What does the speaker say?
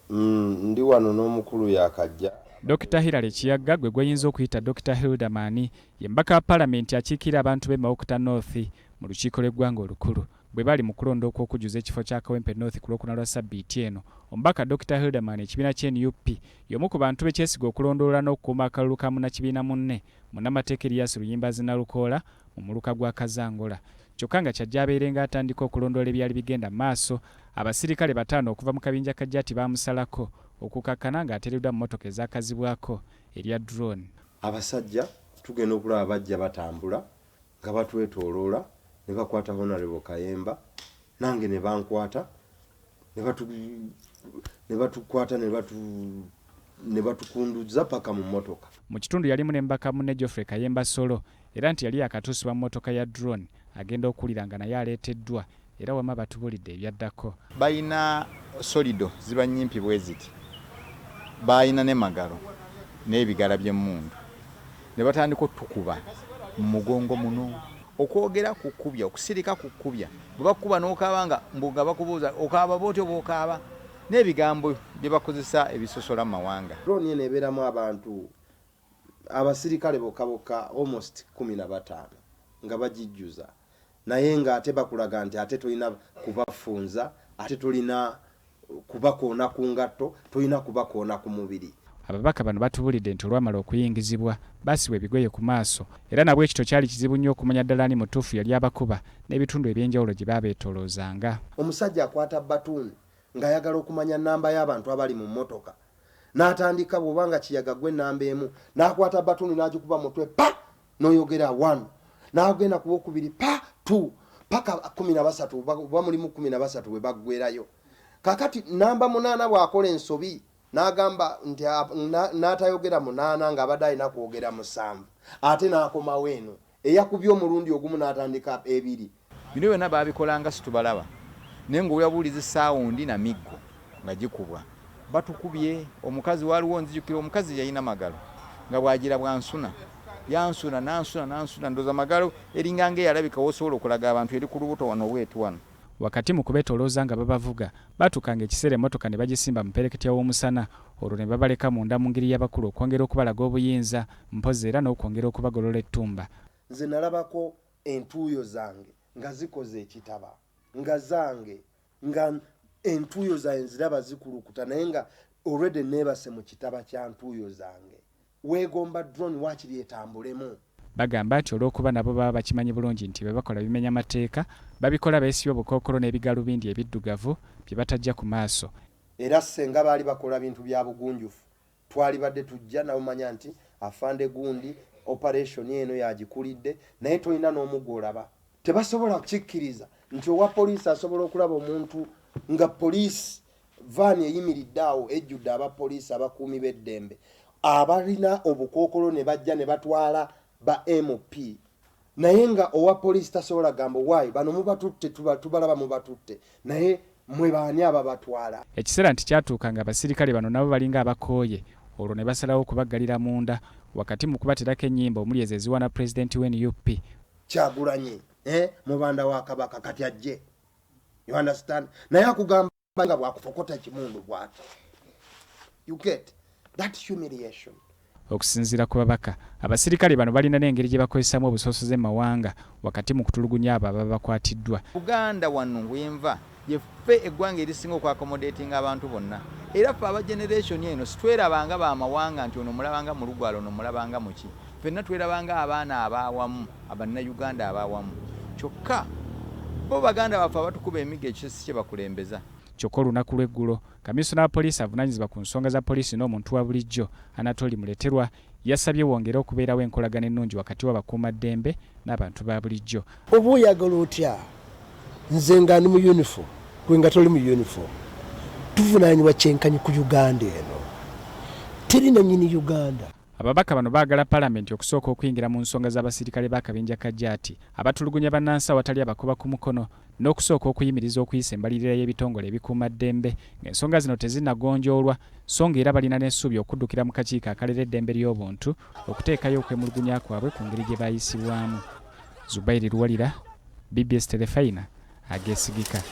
Ndi wano n'omukulu yakajja. Dr. Hilary Kiyagga gwe gweyinza okuyita Dr. Hilderman ye mbaka wa Parliament akiikira abantu b'e Mawokota North mu lukiiko lw'eggwanga olukulu bwe bali mu kulonda okw'okujuza ekifo kya Kawempe North ku lwokuna lwa Ssabbiiti eno. Omubaka Dr. Hilderman ekibiina ky'NUP y'omu ku bantu bekyesiga okulondoola n'okukuuma akalulu ka munnakibiina munne munnamateeka Erias Luyimbazi Nalukoola mu muluka gwa Kazangola. Kyokka nga kyajja abeerenga atandika okulondoola ebyali bigenda maaso, abasirikale bataano okuva mu kabinja ka Jati baamusalako okukakkana ng'ateereddwa mu mmotoka ezaakazibwako erya drone. Abasajja tugenda okulaba bajja batambula nga batwetooloola ne bakwata Honorable Kayemba, nange ne bankwata ne batukwata ne batukunduza paka mu mmotoka. Mu kitundu yalimu ne mbaka munne Geoffrey Kayemba Solo era nti yali yakatuusibwa mu mmotoka ya drone agenda okuwulira nga naye aleeteddwa era wama batubulidde ebyaddako. Bayina solido ziba nnyimpi bwe ziti, bayina ne magalo n'ebigala by'emmundu ne batandika otukuba mu mugongo muno okwogera kukubya okusirika kukubya bwe bakuba n'okaaba nga mbuga bakubuuza okaaba bwotyo bw'okaaba n'ebigambo bye bakozesa ebisosola mu mawanga. Drone eno ebeeramu abantu abasirikale bokka almost 15 nga bagijjuza naye nga ate bakulaga nti ate tolina kubafunza, ate tolina kubakoona ku ngatto, tolina kubakoona ku mubiri. Ababaka bano batubulidde nti olwamala okuyingizibwa baasibwa ebigoye ku maaso era nabwe ekito kyali kizibu nnyo okumanya ddala ni mutuufu yali abakuba n'ebitundu eby'enjawulo gye baabeetooloozanga. Omusajja akwata batuuni ng'ayagala okumanya nnamba y'abantu abali mu mmotoka n'atandika bw'obanga Kiyaga gwe nnamba emu n'akwata batuuni n'agikuba mutwe pa n'oyogera 1 n'agenda ku wokubiri pa 2 paka 13 oba mulimu 13 bwe baggwerayo. Kakati namba 8 bw'akola ensobi n'agamba nti n'atayogera 8 ng'abadde alina kwogera 7 ate n'akomawo eno eyakubye omulundi ogumu n'atandika 2. Bino byonna baabikolanga situbalaba naye ng'oyabuuliza saawundi na miggo nga gikubwa batukubye. Omukazi waliwo nzijukira omukazi yalina magalo nga bwagira bwansuna nansuna ndoza magalo eringanga eyalabika wosobola okulaga abantu eri ku lubuto wano bwetu wano. Wakati mu kubeetoolooza nga babavuga batukanga ekiseera emmotoka ne bagisimba mu pereketya w'omusana olwo ne babaleka munda mu ngeri y'abakulu okwongera okubalaga obuyinza mpozi era n'okwongera okubagolola ettumba. Nze nalabako entuuyo zange nga zikoze ekitaba nga zange nga entuuyo zange ziraba zikulukuta naye nga already neebase mu kitaba kya ntuuyo zange. Weegomba drone waakiri etambulemu. Bagamba nti olw'okuba nabo baba bakimanyi bulungi nti bwe bakola bimenya amateeka babikola beesibye obukookolo n'ebigalubindi ebiddugavu bye batajja ku maaso. Era senga baali bakola bintu bya bugunjufu twali badde tujja nabo manya nti afande gundi operation eno yagikulidde naye tolina n'omugolaba. Tebasobola kukikkiriza nti owa poliisi asobola okulaba omuntu nga poliisi vaani eyimiridde awo ejjudde abapoliisi abakuumi b'eddembe abalina obukookolo ne bajja ne batwala ba MP naye nga owa poliisi tasobola gamba waayo bano mubatutte tubalaba mubatutte naye mwe baani ababatwala. Ekiseera nti kyatuuka nga abasirikale bano nabo balinga abakooye olwo ne basalawo okubaggalira munda wakati mu kubaterako ennyimba omuli ezo eziwaana pulezidenti w'NUP Kyagulanyi mubanda wa Kabaka kati ajje. You understand? Naye akugamba nga bwakufokota kimundu bw'ati. You get that humiliation. Okusinziira ku babaka abasirikale bano balina n'engeri gye bakozesamu obusosoze mu mawanga wakati mu kutulugunya abo ababa bakwatiddwa. Buganda wano wenva yeffe eggwanga erisinga okwakomodatinga abantu bonna era ffe aba generation eno sitwerabanga bamawanga nti ono mulabanga mu lugwalo ono mulabanga muki ffenna twerabanga abaana abaawamu abannayuganda abaawamu kyokka bo baganda baffe abatukuba emigga ekisi kye bakulembeza. Kyokka olunaku lw'eggulo kamisona wa poliisi avunaanyizibwa ku nsonga za poliisi n'omuntu wa bulijjo Anatoli Muleterwa yasabye wongere okubeerawo enkolagana ennungi wakati w'abakuumaddembe n'abantu ba bulijjo. Oba oyagala otya nze nga ndi mu uniform gwe nga toli mu uniform tuvunaanyibwa kyenkanyi ku Uganda eno teri nannyini Uganda. Ababaka bano baagala Parliament okusooka okuyingira mu nsonga z'abasirikale b'akabinja ka Jati abatulugunya bannansi awatali abakuba ku mukono n'okusooka okuyimiriza okuyisa embalirira y'ebitongole ebikuumaddembe ng'ensonga zino tezinnagonjoolwa so ng'era balina n'essuubi okuddukira mu kakiiko akalera eddembe ly'obuntu okuteekayo okwemulugunya kwabwe ku ngeri gye baayisibwamu. Zubairi Luwalira, BBS Telefayina, ageesigika.